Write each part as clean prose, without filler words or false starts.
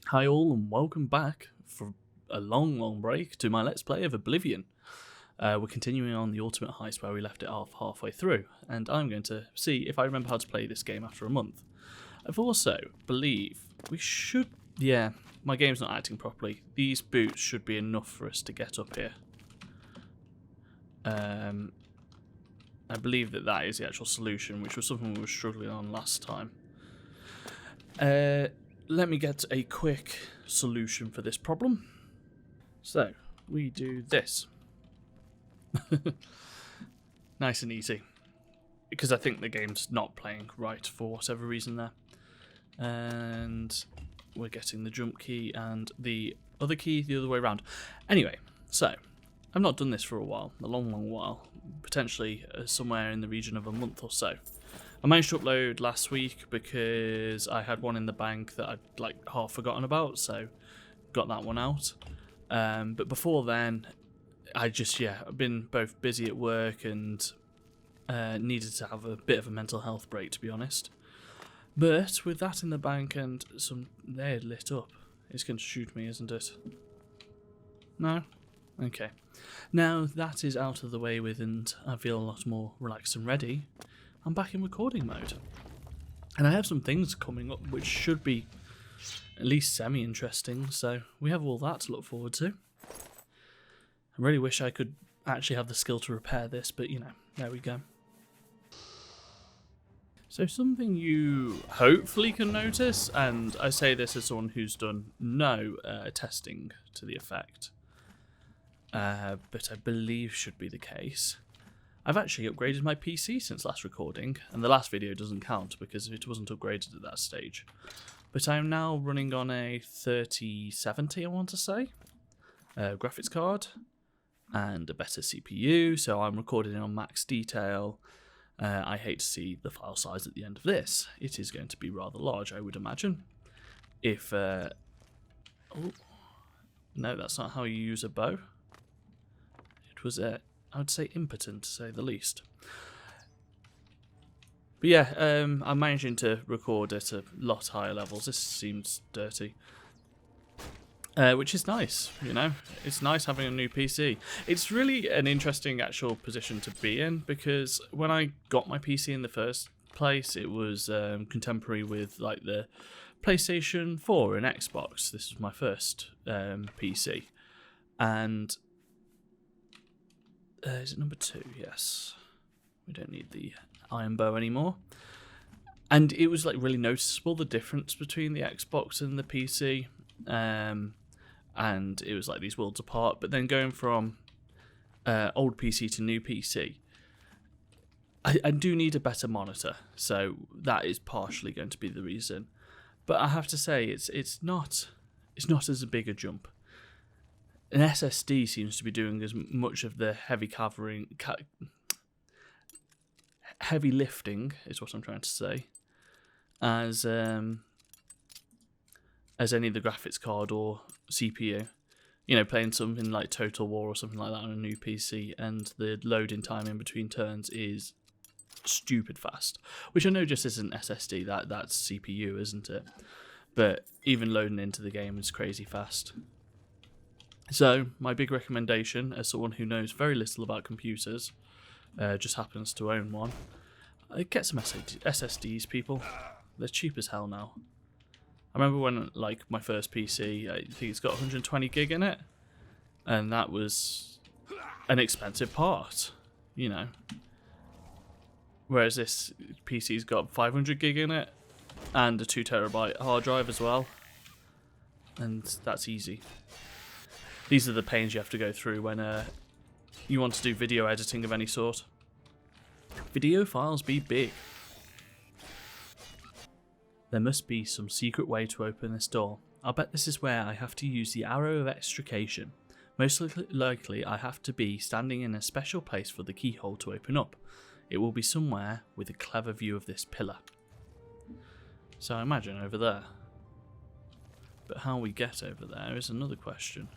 Hi all and welcome back for a long break to my Let's Play of Oblivion. We're continuing on the Ultimate Heist where we left it off halfway through, and I'm going to see if I remember how to play this game after a month. I've also believe we should... yeah, my game's not acting properly. These boots should be enough for us to get up here. I believe that is the actual solution, which was something we were struggling on last time. Let me get a quick solution for this problem. So, we do this. Nice and easy. Because I think the game's not playing right for whatever reason there. And we're getting the jump key and the other key the other way around. Anyway, so, I've not done this for a while, a long while. Potentially somewhere in the region of a month or so. I managed to upload last week because I had one in the bank that I'd half forgotten about, so got that one out. But before then, I've been both busy at work and needed to have a bit of a mental health break, to be honest. But with that in the bank and they're lit up, it's going to shoot me, isn't it? No? Okay. Now that is out of the way with and I feel a lot more relaxed and ready, I'm back in recording mode. And I have some things coming up which should be at least semi-interesting, so we have all that to look forward to. I really wish I could actually have the skill to repair this, but you know, there we go. So something you hopefully can notice, and I say this as someone who's done no testing to the effect, but I believe should be the case. I've actually upgraded my PC since last recording, and the last video doesn't count because it wasn't upgraded at that stage. But I'm now running on a 3070, I want to say, graphics card, and a better CPU, so I'm recording on max detail. I hate to see the file size at the end of this. It is going to be rather large, I would imagine. If, oh, no, that's not how you use a bow. It was I would say impotent, to say the least. But yeah, I'm managing to record at a lot higher levels. This seems dirty. Which is nice, you know. It's nice having a new PC. It's really an interesting actual position to be in, because when I got my PC in the first place, it was contemporary with like the PlayStation 4 and Xbox. This was my first PC. And is it number 2? Yes. We don't need the iron bow anymore. And it was like really noticeable, the difference between the Xbox and the PC. And it was like these worlds apart. But then going from old PC to new PC, I do need a better monitor. So that is partially going to be the reason. But I have to say, it's not as big a jump. An SSD seems to be doing as much of the heavy lifting, is what I'm trying to say, as any of the graphics card or CPU. You know, playing something like Total War or something like that on a new PC, and the loading time in between turns is stupid fast. Which I know just isn't SSD, that's CPU, isn't it? But even loading into the game is crazy fast. So, my big recommendation, as someone who knows very little about computers, just happens to own one, get some SSDs, people. They're cheap as hell now. I remember when, like, my first PC, I think it's got 120 gig in it, and that was an expensive part, you know. Whereas this PC's got 500 gig in it, and a 2 terabyte hard drive as well, and that's easy. These are the pains you have to go through when you want to do video editing of any sort. Video files be big. There must be some secret way to open this door. I'll bet this is where I have to use the arrow of extrication. Most likely I have to be standing in a special place for the keyhole to open up. It will be somewhere with a clever view of this pillar. So I imagine over there. But how we get over there is another question.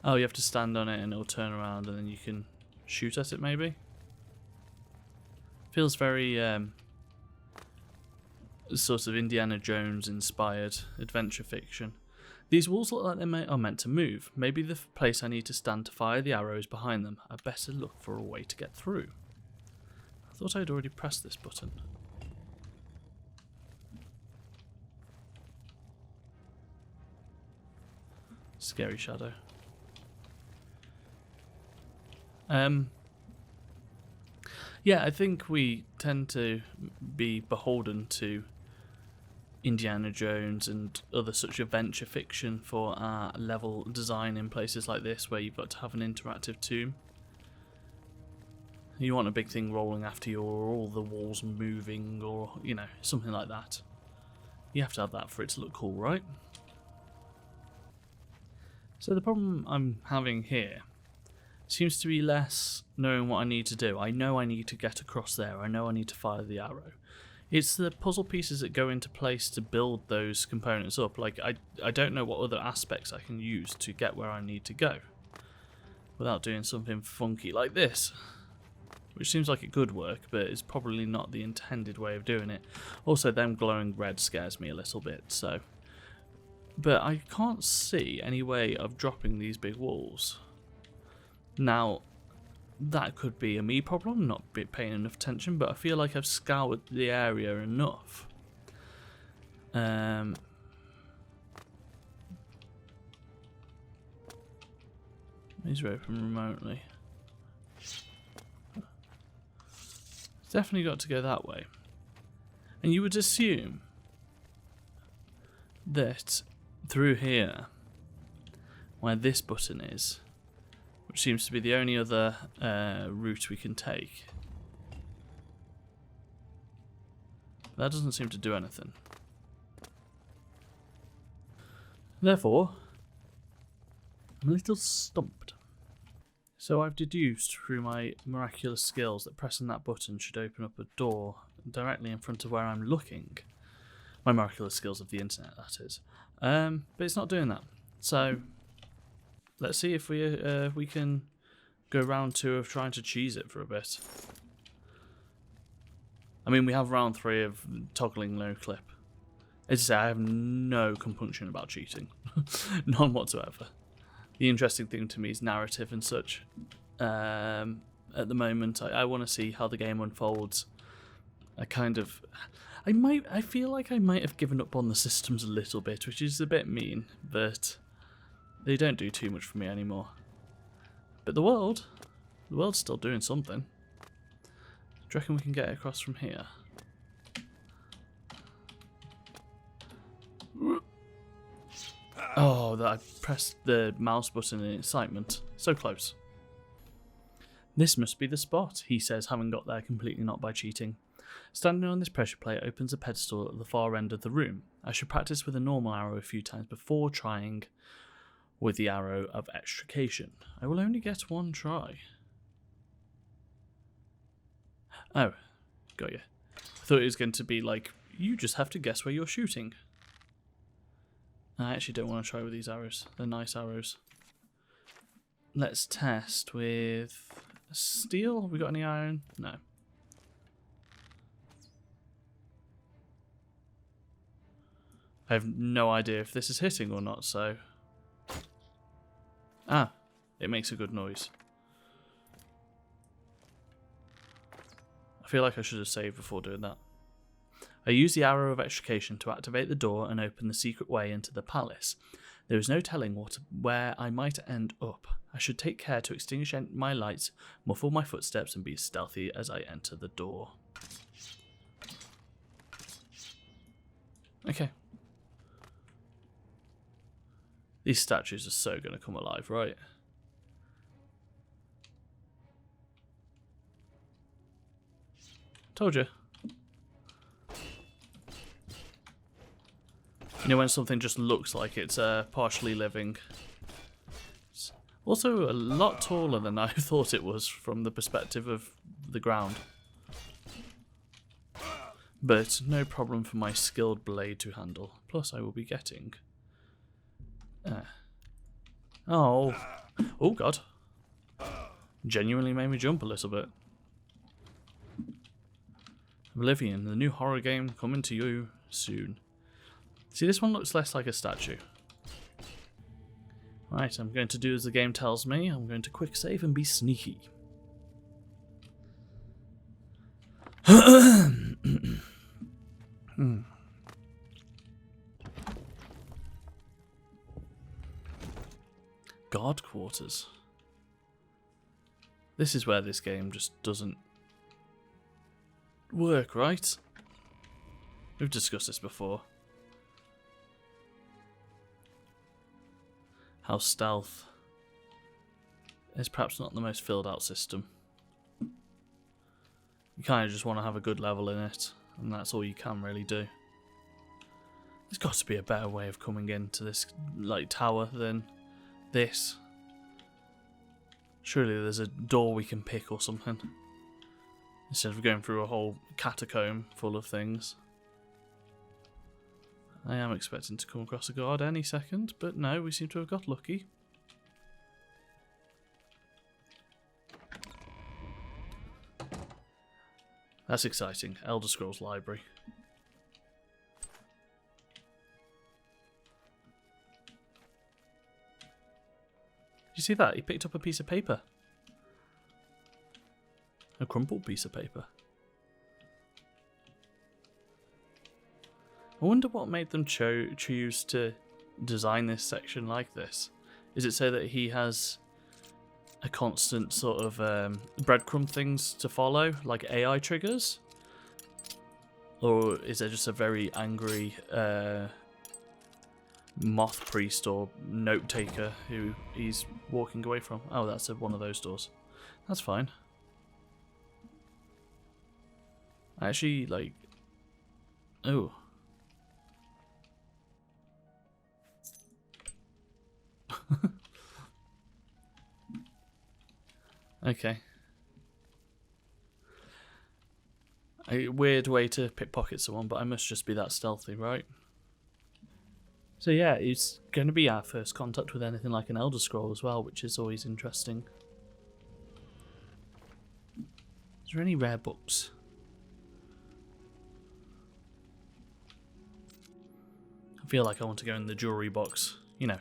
Oh, you have to stand on it and it'll turn around and then you can shoot at it, maybe? Feels very sort of Indiana Jones inspired adventure fiction. These walls look like they are meant to move. Maybe the place I need to stand to fire the arrows behind them. I better look for a way to get through. I thought I'd already pressed this button. Scary shadow. Yeah, I think we tend to be beholden to Indiana Jones and other such adventure fiction for our level design in places like this where you've got to have an interactive tomb. You want a big thing rolling after you, or all the walls moving, or, you know, something like that. You have to have that for it to look cool, right? So the problem I'm having here seems to be less knowing what I need to do. I know I need to get across there. I know I need to fire the arrow. It's the puzzle pieces that go into place to build those components up. Like, I don't know what other aspects I can use to get where I need to go without doing something funky like this. Which seems like it could work, but it's probably not the intended way of doing it. Also, them glowing red scares me a little bit, so... But I can't see any way of dropping these big walls. Now, that could be a me problem, not paying enough attention, but I feel like I've scoured the area enough. These are open remotely. Definitely got to go that way. And you would assume that through here, where this button is, which seems to be the only other route we can take, that doesn't seem to do anything. Therefore, I'm a little stumped. So I've deduced through my miraculous skills that pressing that button should open up a door directly in front of where I'm looking. My miraculous skills of the internet, that is. But it's not doing that. So let's see if we can go round 2 of trying to cheese it for a bit. I mean, we have round 3 of toggling no clip. As I say, I have no compunction about cheating. None whatsoever. The interesting thing to me is narrative and such. At the moment, I want to see how the game unfolds. I feel like I might have given up on the systems a little bit, which is a bit mean, but they don't do too much for me anymore. But the world's still doing something. Do you reckon we can get across from here? Oh, that I pressed the mouse button in excitement. So close. This must be the spot, he says, having got there completely not by cheating. Standing on this pressure plate opens a pedestal at the far end of the room. I should practice with a normal arrow a few times before trying with the arrow of extrication. I will only get 1 try. Oh, got you. I thought it was going to be like, you just have to guess where you're shooting. I actually don't want to try with these arrows. They're nice arrows. Let's test with steel. Have we got any iron? No. I have no idea if this is hitting or not, so... Ah, it makes a good noise. I feel like I should have saved before doing that. I use the arrow of extrication to activate the door and open the secret way into the palace. There is no telling where I might end up. I should take care to extinguish my lights, muffle my footsteps, and be stealthy as I enter the door. Okay. These statues are so going to come alive, right? Told you. You know when something just looks like it's partially living. It's also a lot taller than I thought it was from the perspective of the ground. But no problem for my skilled blade to handle. Plus I will be getting... Oh god. Genuinely made me jump a little bit. Oblivion, the new horror game coming to you soon. See, this one looks less like a statue. Right, I'm going to do as the game tells me. I'm going to quick save and be sneaky. Guard quarters. This is where this game just doesn't work, right? We've discussed this before. How stealth is perhaps not the most filled out system. You kind of just want to have a good level in it, and that's all you can really do. There's got to be a better way of coming into this like tower than this. Surely there's a door we can pick or something, instead of going through a whole catacomb full of things. I am expecting to come across a guard any second, but no, we seem to have got lucky. That's exciting. Elder Scrolls Library. Did you see that? He picked up a piece of paper. A crumpled piece of paper. I wonder what made them choose to design this section like this. Is it so that he has a constant sort of breadcrumb things to follow, like AI triggers? Or is there just a very angry moth priest or note taker who he's walking away from? Oh, that's one of those doors. That's fine. I actually like... Oh. Okay. A weird way to pickpocket someone, but I must just be that stealthy, right? So yeah, it's going to be our first contact with anything like an Elder Scroll as well, which is always interesting. Is there any rare books? I feel like I want to go in the jewellery box. You know,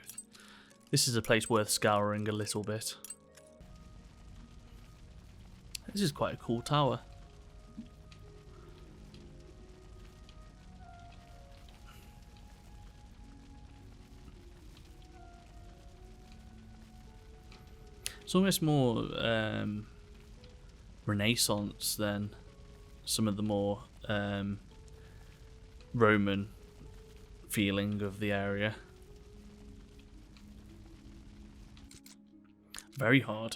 this is a place worth scouring a little bit. This is quite a cool tower. It's almost more Renaissance than some of the more Roman feeling of the area. Very hard.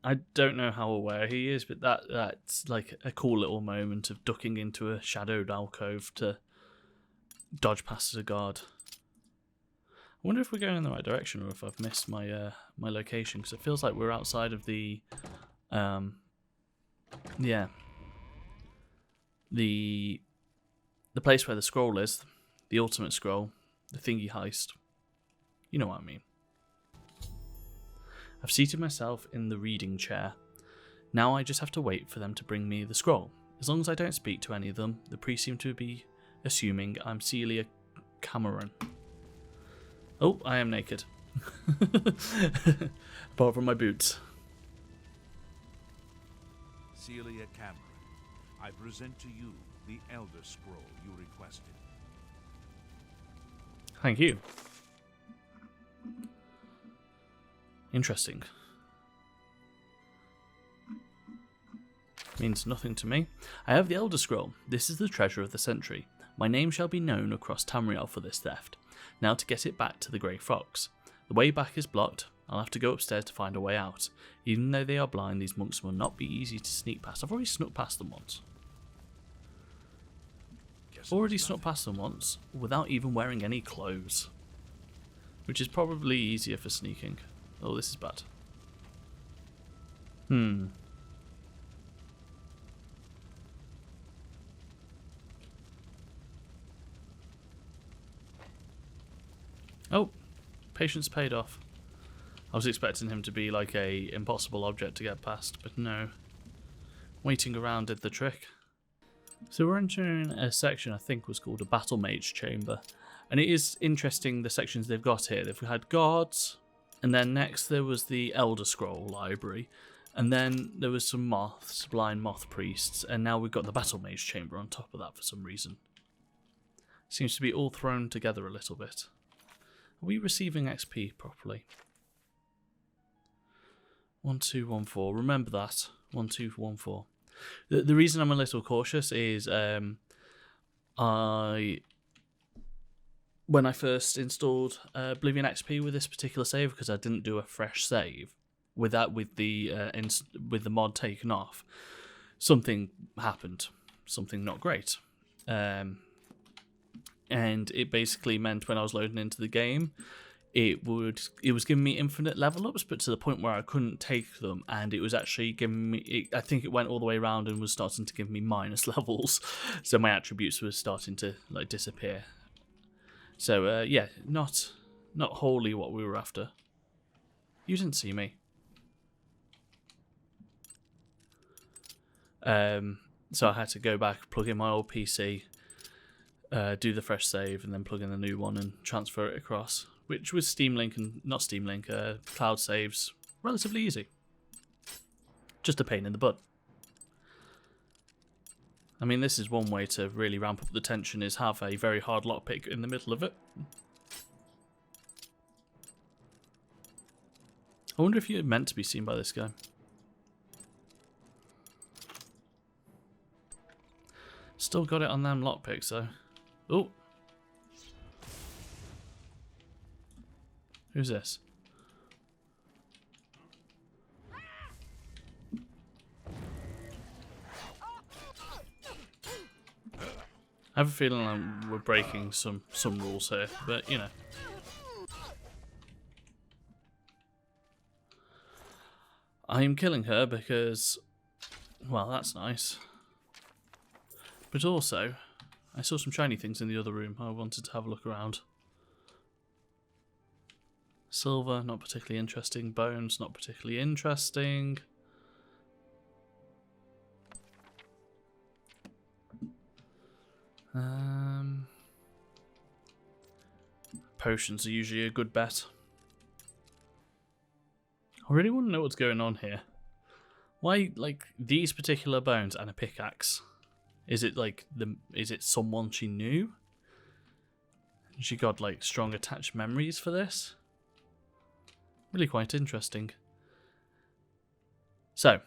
I don't know how aware he is, but that's like a cool little moment of ducking into a shadowed alcove to dodge past a guard. I wonder if we're going in the right direction or if I've missed my my location, because it feels like we're outside of the the place where the scroll is, the ultimate scroll, the thingy heist. You know what I mean. I've seated myself in the reading chair. Now I just have to wait for them to bring me the scroll. As long as I don't speak to any of them, the priests seem to be assuming I'm Celia Cameron. Oh, I am naked. Apart from my boots. Celia Cameron, I present to you the Elder Scroll you requested. Thank you. Interesting. Means nothing to me. I have the Elder Scroll. This is the treasure of the century. My name shall be known across Tamriel for this theft. Now to get it back to the Grey Fox. The way back is blocked. I'll have to go upstairs to find a way out. Even though they are blind, these monks will not be easy to sneak past. I've already snuck past them once. Snuck past them once without even wearing any clothes. Which is probably easier for sneaking. Oh, this is bad. Oh, patience paid off. I was expecting him to be like a impossible object to get past, but no. Waiting around did the trick. So we're entering a section I think was called a Battle Mage Chamber. And it is interesting the sections they've got here. They've had guards, and then next there was the Elder Scroll Library, and then there was some moths, blind moth priests, and now we've got the Battle Mage Chamber on top of that for some reason. Seems to be all thrown together a little bit. Are we receiving XP properly? 1214. Remember that. 1214. The reason I'm a little cautious is when I first installed Oblivion XP with this particular save, because I didn't do a fresh save with the mod taken off, something happened, something not great, and it basically meant when I was loading into the game, it was giving me infinite level ups, but to the point where I couldn't take them, and it was actually giving me, I think it went all the way around and was starting to give me minus levels, so my attributes were starting to like disappear. So yeah, not wholly what we were after. You didn't see me. So I had to go back, plug in my old PC, do the fresh save, and then plug in the new one and transfer it across. Which was cloud saves, relatively easy. Just a pain in the butt. I mean, this is one way to really ramp up the tension, is have a very hard lockpick in the middle of it. I wonder if you're meant to be seen by this guy. Still got it on them lockpicks though. Oh. Who's this? I have a feeling we're breaking some rules here, but you know. I am killing her because, well, that's nice. But also, I saw some shiny things in the other room. I wanted to have a look around. Silver, not particularly interesting. Bones, not particularly interesting. Potions are usually a good bet. I really want to know what's going on here. Why, like, these particular bones and a pickaxe? Is it like is it someone she knew? She got like strong attached memories for this? Really quite interesting. So,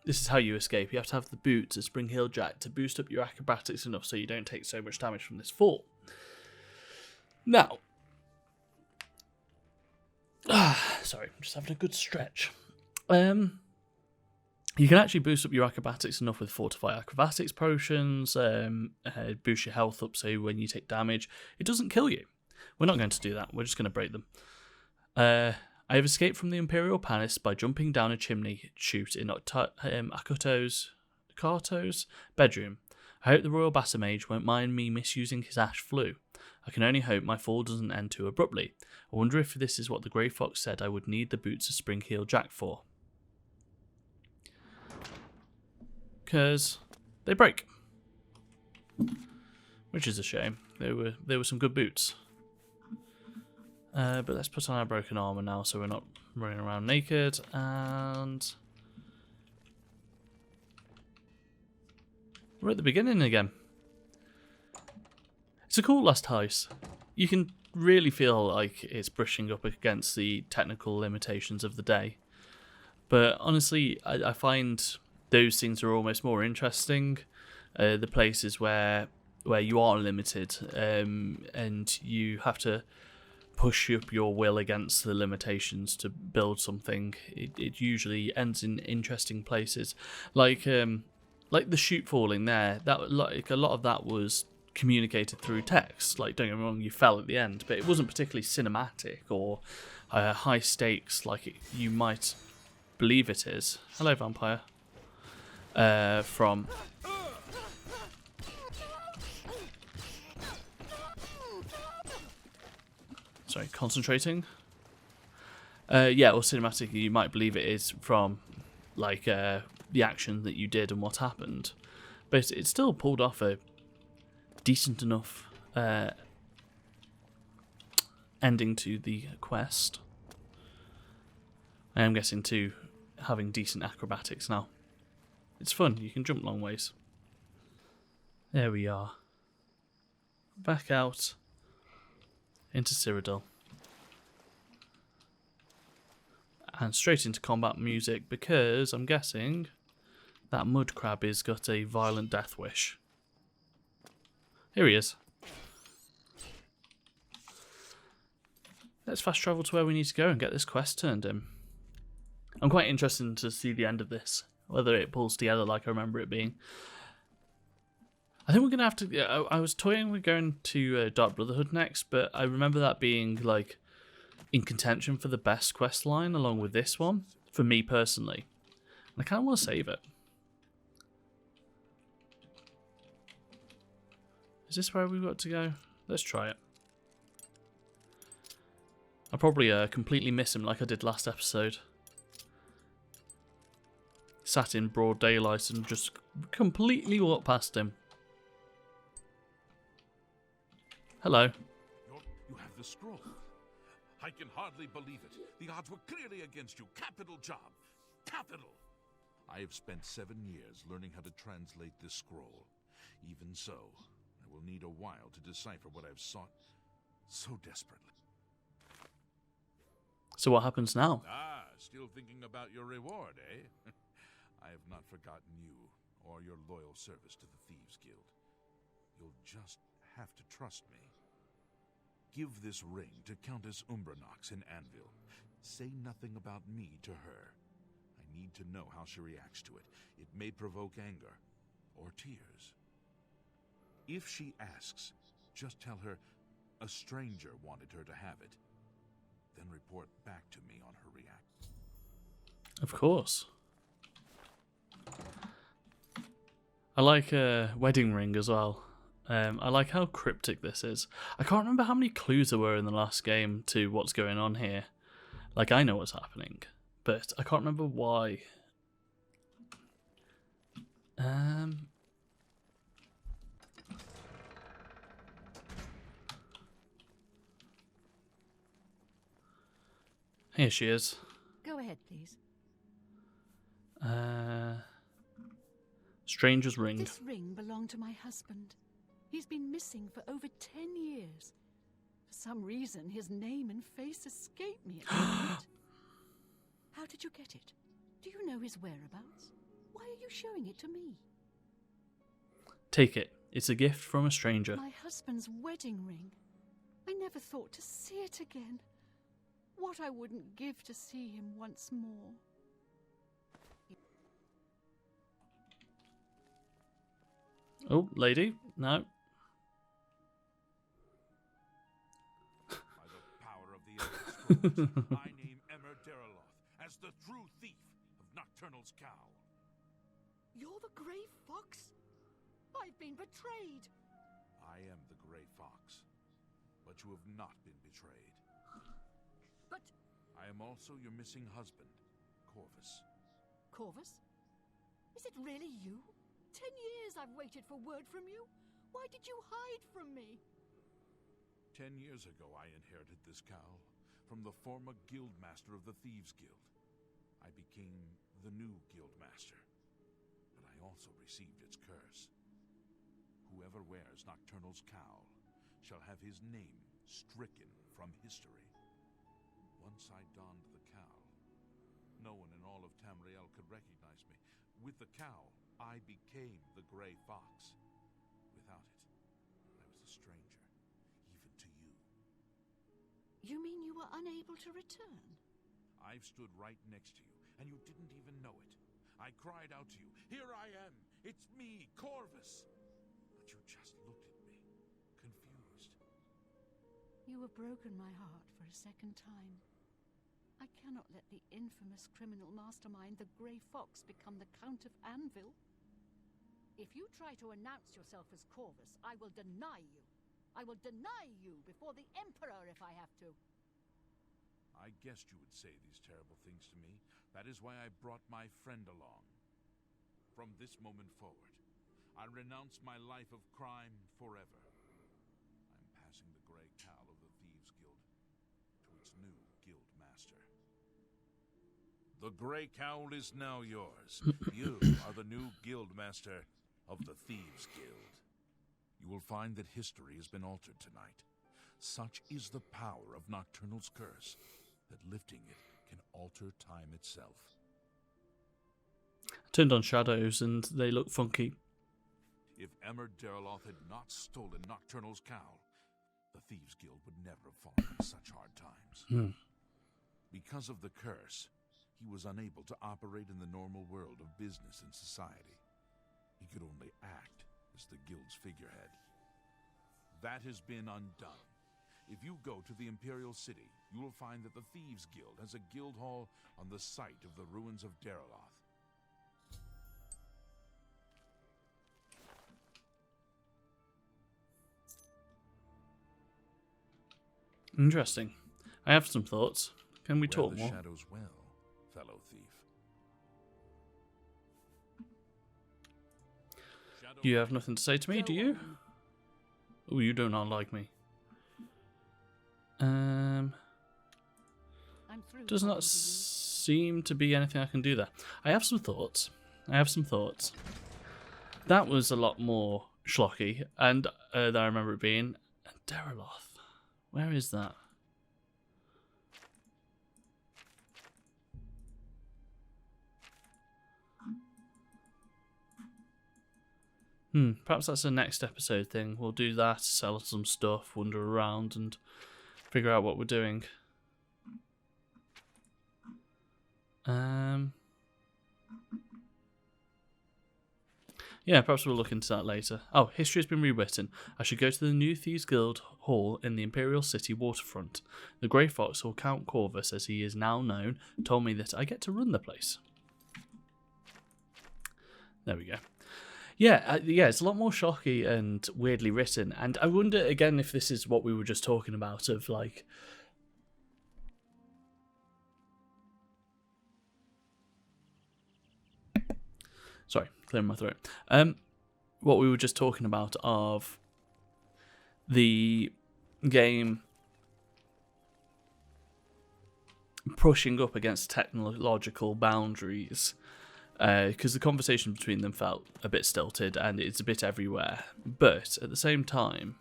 this is how you escape. You have to have the boots at Spring Hill Jack to boost up your acrobatics enough so you don't take so much damage from this fall. Now, sorry, I'm just having a good stretch. You can actually boost up your acrobatics enough with Fortify Acrobatics potions, boost your health up so when you take damage, it doesn't kill you. We're not going to do that, we're just going to break them. I have escaped from the Imperial Palace by jumping down a chimney chute in Akato's bedroom. I hope the Royal Bassamage won't mind me misusing his ash flue. I can only hope my fall doesn't end too abruptly. I wonder if this is what the Grey Fox said I would need the boots of Spring Heel Jack for. Because they break. Which is a shame. They were some good boots. But let's put on our broken armor now so we're not running around naked, and we're at the beginning again. It's a cool last heist. You can really feel like it's brushing up against the technical limitations of the day. But honestly, I find those things are almost more interesting. The places where you are limited and you have to push up your will against the limitations to build something. It usually ends in interesting places, like the chute falling there. That like a lot of that was communicated through text. Like, don't get me wrong, you fell at the end, but it wasn't particularly cinematic or high stakes like you might believe it is. Hello, vampire. From sorry, concentrating. Yeah, or cinematic, you might believe it is from like the action that you did and what happened. But it still pulled off a decent enough ending to the quest. I am getting to having decent acrobatics now. It's fun, you can jump long ways. There we are. Back out into Cyrodiil. And straight into combat music because I'm guessing that mud crab has got a violent death wish. Here he is. Let's fast travel to where we need to go and get this quest turned in. I'm quite interested to see the end of this, whether it pulls together like I remember it being. I think we're going to have to... I was toying with going to Dark Brotherhood next, but I remember that being like in contention for the best quest line along with this one, for me personally. And I kind of want to save it. Is this where we've got to go? Let's try it. I'll probably completely miss him like I did last episode. Sat in broad daylight and just completely walked past him. Hello. You have the scroll. I can hardly believe it. The odds were clearly against you. Capital job. Capital. I have spent 7 years learning how to translate this scroll. Even so, I will need a while to decipher what I've sought so desperately. So what happens now? Ah, still thinking about your reward, eh? I have not forgotten you or your loyal service to the Thieves Guild. You'll just have to trust me. Give this ring to Countess Umbranox in Anvil. Say nothing about me to her. I need to know how she reacts to it. It may provoke anger or tears. If she asks, just tell her a stranger wanted her to have it. Then report back to me on her reaction. Of course. I like a wedding ring as well. I like how cryptic this is. I can't remember how many clues there were in the last game to what's going on here. Like, I know what's happening, but I can't remember why. Here she is. Go ahead, please. Stranger's ring. This ring belonged to my husband. He's been missing for over 10 years. For some reason, his name and face escape me at the moment. How did you get it? Do you know his whereabouts? Why are you showing it to me? Take it. It's a gift from a stranger. My husband's wedding ring. I never thought to see it again. What I wouldn't give to see him once more. Oh, lady? No. By the power of the Elder Scrolls, I name Emmer Deriloth as the true thief of Nocturnal's Cowl. You're the Grey Fox? I've been betrayed. I am the Grey Fox, but you have not been betrayed. But... I am also your missing husband, Corvus. Corvus? Is it really you? 10 years I've waited for word from you. Why did you hide from me? 10 years ago I inherited this cowl from the former guildmaster of the Thieves Guild. I became the new guildmaster, but I also received its curse. Whoever wears Nocturnal's cowl shall have his name stricken from history. Once I donned the cowl, no one in all of Tamriel could recognize me. With the cowl, I became the Grey Fox. Without it, I was a stranger, even to you. You mean you were unable to return? I've stood right next to you, and you didn't even know it. I cried out to you, "Here I am! It's me, Corvus!" But you just looked at me, confused. You have broken my heart for a second time. I cannot let the infamous criminal mastermind, the Grey Fox, become the Count of Anvil. If you try to announce yourself as Corvus, I will deny you. I will deny you before the Emperor if I have to. I guessed you would say these terrible things to me. That is why I brought my friend along. From this moment forward, I renounce my life of crime forever. I'm passing the gray cowl of the Thieves Guild to its new guild master. The gray cowl is now yours. You are the new guild master of the Thieves Guild. You will find that history has been altered tonight. Such is the power of Nocturnal's curse that lifting it can alter time itself. I turned on shadows and they look funky. If Emmer Derloth had not stolen Nocturnal's cowl, the Thieves Guild would never have fallen in such hard times. Because of the curse, he was unable to operate in the normal world of business and society. He could only act as the guild's figurehead. That has been undone. If you go to the Imperial City, you will find that the Thieves Guild has a guild hall on the site of the ruins of Derloth. Interesting. I have some thoughts. Can we talk the more? shadows well, fellow thief. You have nothing to say to me, do you? Oh, you do not like me. Does not seem to be anything I can do there. I have some thoughts. That was a lot more schlocky, and than I remember it being. And Derloth, where is that? Perhaps that's a next episode thing. We'll do that, sell some stuff, wander around, and figure out what we're doing. Yeah, perhaps we'll look into that later. Oh, history has been rewritten. I should go to the new Thieves Guild Hall in the Imperial City waterfront. The Grey Fox, or Count Corvus as he is now known, told me that I get to run the place. There we go. Yeah, it's a lot more shocky and weirdly written. And I wonder, again, if this is what we were just talking about, of like... Sorry, clearing my throat. What we were just talking about of the game pushing up against technological boundaries, because the conversation between them felt a bit stilted and it's a bit everywhere. But at the same time,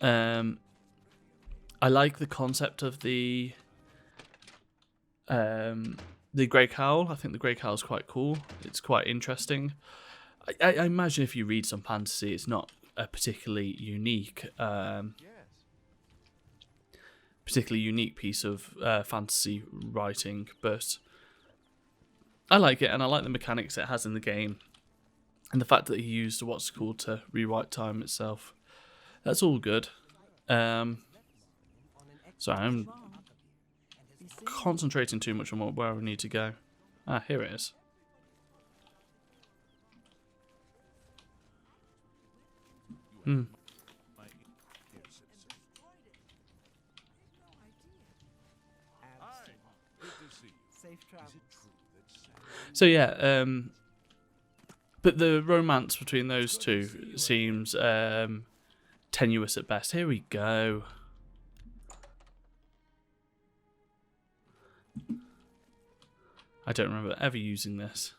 I like the concept of the Grey Cowl. I think the Grey Cowl is quite cool. It's quite interesting. I imagine if you read some fantasy, it's not a particularly unique piece of fantasy writing, but I like it, and I like the mechanics it has in the game, and the fact that he used what's called to rewrite time itself. That's all good. Sorry, I'm concentrating too much on where I need to go. Ah, here it is. So yeah, but the romance between those two seems tenuous at best. Here we go. I don't remember ever using this.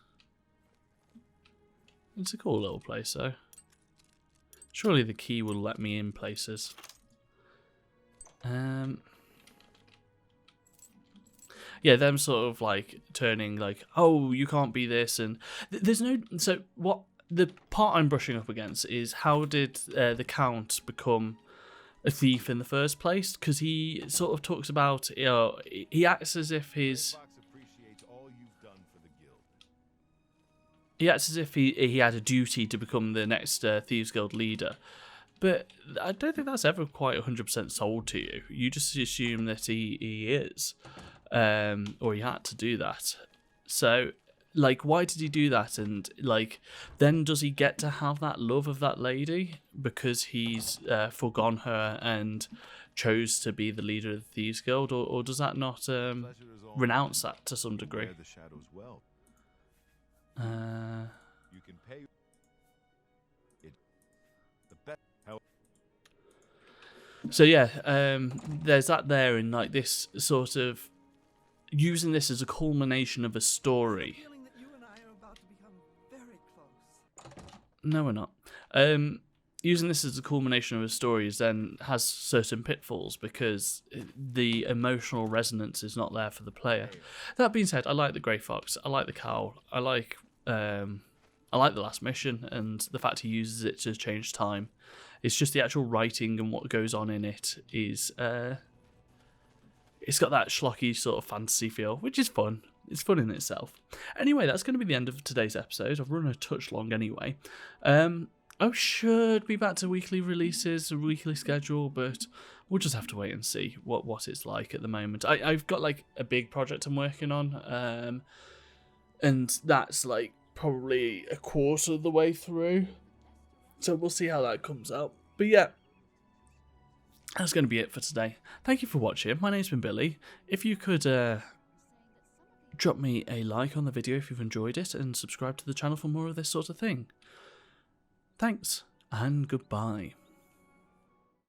It's a cool little place though. Surely the key will let me in places. Yeah, them sort of like turning like, oh, you can't be this, and there's no. So what the part I'm brushing up against is how did the Count become a thief in the first place? Because he sort of talks about, you know, he acts as if his. He acts as if he had a duty to become the next Thieves Guild leader. But I don't think that's ever quite 100% sold to you. You just assume that he is. Or he had to do that. So, like, why did he do that? And, like, then does he get to have that love of that lady? Because he's forgone her and chose to be the leader of the Thieves Guild? Or does that not renounce that to some degree? So yeah, there's that there, in like this sort of using this as a culmination of a story. Feeling that you and I are about to become very close. No, we're not. Using this as a culmination of a story then has certain pitfalls because the emotional resonance is not there for the player. That being said, I like the Grey Fox. I like the cowl. I like the last mission and the fact he uses it to change time. It's just the actual writing and what goes on in it is it's got that schlocky sort of fantasy feel, which is fun. It's fun in itself. Anyway, that's going to be the end of today's episode. I've run a touch long anyway. I should be back to weekly releases, a weekly schedule, but we'll just have to wait and see what it's like at the moment. I've got like a big project I'm working on, and that's like probably a quarter of the way through. So we'll see how that comes out. But yeah, that's going to be it for today. Thank you for watching. My name's been Billy. If you could drop me a like on the video if you've enjoyed it, and subscribe to the channel for more of this sort of thing. Thanks, and goodbye.